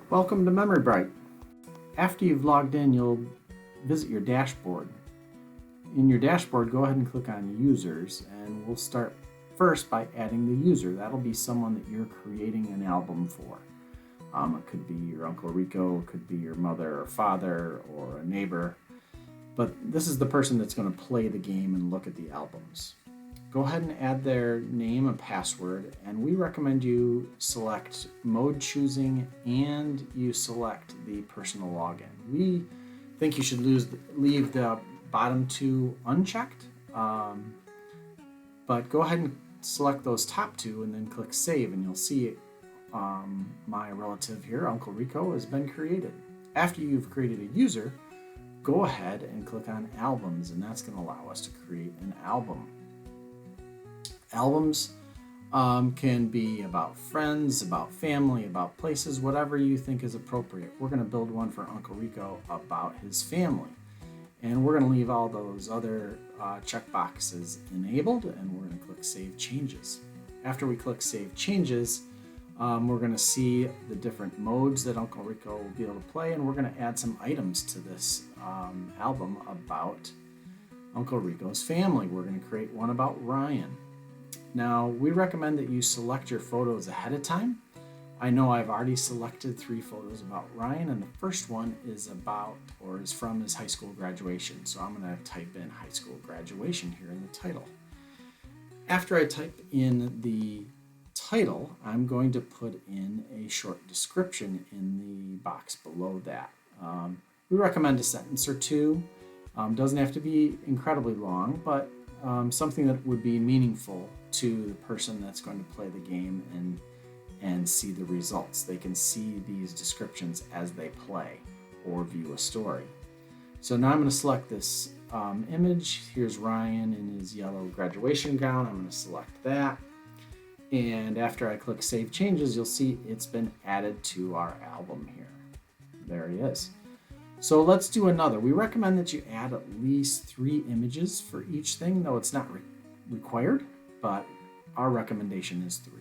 Welcome to MemoryBright. After you've logged in, you'll visit your dashboard. In your dashboard, go ahead and click on Users, and we'll start first by adding the user. That'll be someone that you're creating an album for. It could be your Uncle Rico, it could be your mother or father or a neighbor, but this is the person that's going to play the game and look at the albums. Go ahead and add their name and password, and we recommend you select mode choosing and you select the personal login. We think you should leave the bottom two unchecked, but go ahead and select those top two and then click save, and you'll see my relative here, Uncle Rico, has been created. After you've created a user, go ahead and click on albums, and that's going to allow us to create an album. Albums can be about friends, about family, about places, whatever you think is appropriate. We're going to build one for Uncle Rico about his family. And we're going to leave all those other checkboxes enabled, and we're going to click Save Changes. After we click Save Changes, we're going to see the different modes that Uncle Rico will be able to play, and we're going to add some items to this album about Uncle Rico's family. We're going to create one about Ryan. Now, we recommend that you select your photos ahead of time. I know I've already selected 3 photos about Ryan, and the first one is from his high school graduation. So I'm going to type in high school graduation here in the title. After I type in the title, I'm going to put in a short description in the box below that. We recommend a sentence or two. Doesn't have to be incredibly long, but something that would be meaningful to the person that's going to play the game and see the results. They can see these descriptions as they play or view a story. So now I'm going to select this image. Here's Ryan in his yellow graduation gown. I'm going to select that. And after I click Save Changes, you'll see it's been added to our album here. There he is. So let's do another. We recommend that you add at least 3 images for each thing, though it's not required, but our recommendation is 3.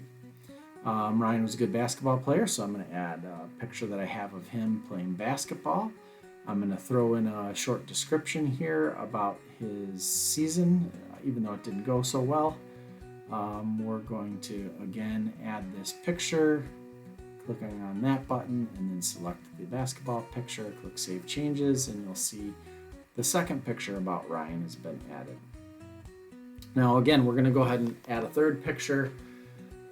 Ryan was a good basketball player, so I'm going to add a picture that I have of him playing basketball. I'm going to throw in a short description here about his season, even though it didn't go so well. We're going to, again, add this picture, clicking on that button, and then select the basketball picture, click Save Changes, and you'll see the second picture about Ryan has been added. Now, again, we're going to go ahead and add a third picture,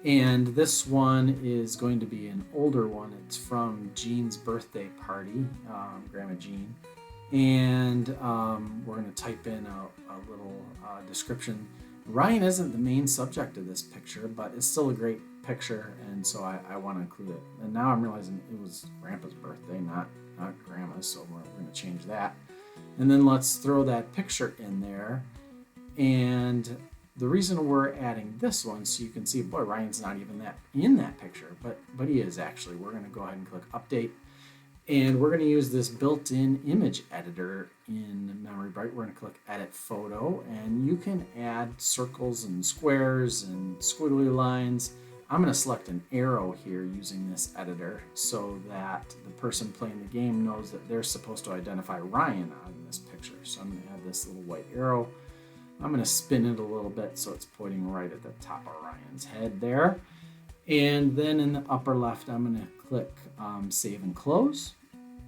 and this one is going to be an older one. It's from Jean's birthday party, Grandma Jean, and we're going to type in a little description. Ryan isn't the main subject of this picture, but it's still a great picture, and so I want to include it. And now I'm realizing it was Grandpa's birthday, not Grandma's, so we're going to change that. And then let's throw that picture in there. And the reason we're adding this one, so you can see, boy, Ryan's not even in that picture, but he is actually. We're going to go ahead and click Update. And we're going to use this built-in image editor in MemoryBright. We're going to click Edit Photo, and you can add circles and squares and squiggly lines. I'm going to select an arrow here using this editor so that the person playing the game knows that they're supposed to identify Ryan on this picture. So I'm going to add this little white arrow. I'm going to spin it a little bit so it's pointing right at the top of Ryan's head there. And then in the upper left, I'm going to click Save and Close.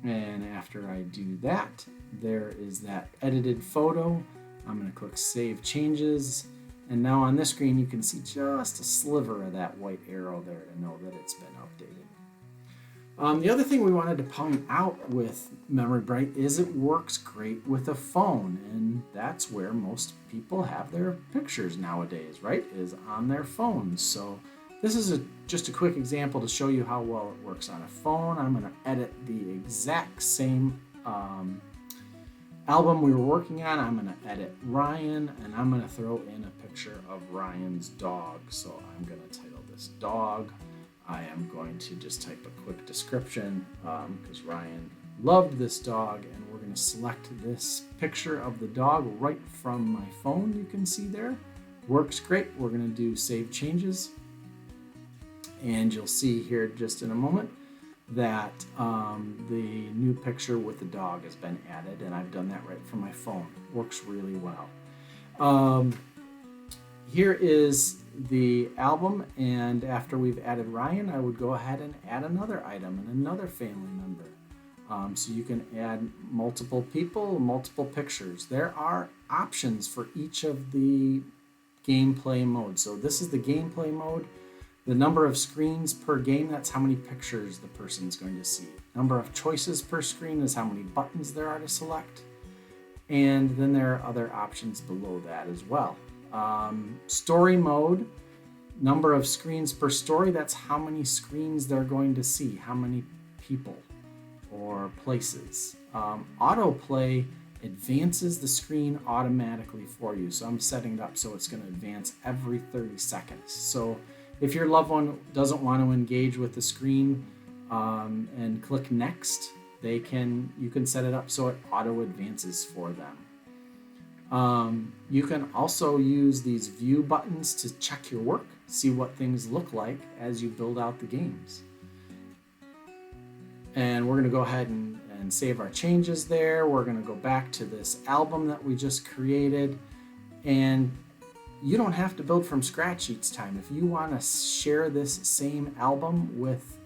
And after I do that, there is that edited photo. I'm going to click Save Changes. And now on this screen, you can see just a sliver of that white arrow there to know that it's been updated. The other thing we wanted to point out with MemoryBright is it works great with a phone, and that's where most people have their pictures nowadays, right? Is on their phones. So this is just a quick example to show you how well it works on a phone. I'm going to edit the exact same album we were working on. I'm going to edit Ryan, and I'm going to throw in a picture of Ryan's dog. So I'm going to title this Dog. I am going to just type a quick description because Ryan loved this dog, and we're going to select this picture of the dog right from my phone. You can see there. Works great. We're going to do Save Changes, and you'll see here just in a moment that the new picture with the dog has been added, and I've done that right from my phone. Works really well. Here is the album, and after we've added Ryan, I would go ahead and add another item and another family member. So you can add multiple people, multiple pictures. There are options for each of the gameplay modes. So this is the gameplay mode. The number of screens per game, that's how many pictures the person's going to see. Number of choices per screen is how many buttons there are to select. And then there are other options below that as well. Story mode, number of screens per story, that's how many screens they're going to see, how many people or places. Autoplay advances the screen automatically for you. So I'm setting it up so it's going to advance every 30 seconds. So if your loved one doesn't want to engage with the screen and click next, you can set it up so it auto advances for them. You can also use these view buttons to check your work, see what things look like as you build out the games. And we're going to go ahead and save our changes there. We're going to go back to this album that we just created. And you don't have to build from scratch each time. If you want to share this same album with,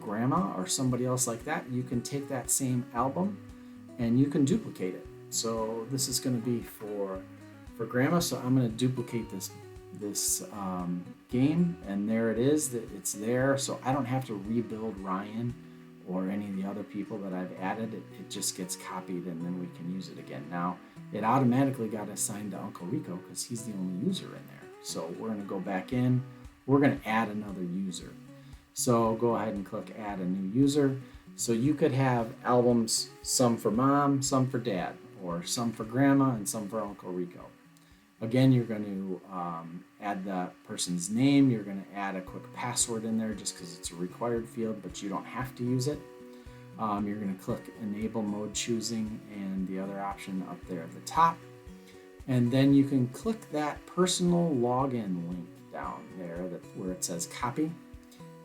grandma or somebody else like that, you can take that same album and you can duplicate it. So this is going to be for grandma. So I'm going to duplicate this game, and there it is. It's there. So I don't have to rebuild Ryan or any of the other people that I've added. It just gets copied, and then we can use it again. Now, it automatically got assigned to Uncle Rico because he's the only user in there. So we're going to go back in. We're going to add another user. So go ahead and click Add a New User. So you could have albums, some for mom, some for dad, or some for grandma, and some for Uncle Rico. Again, you're going to add that person's name. You're going to add a quick password in there just because it's a required field, but you don't have to use it. You're going to click Enable Mode Choosing and the other option up there at the top. And then you can click that personal login link down there where it says copy.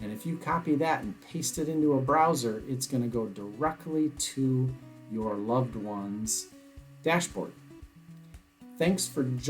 And if you copy that and paste it into a browser, it's going to go directly to your loved one's dashboard. Thanks for joining.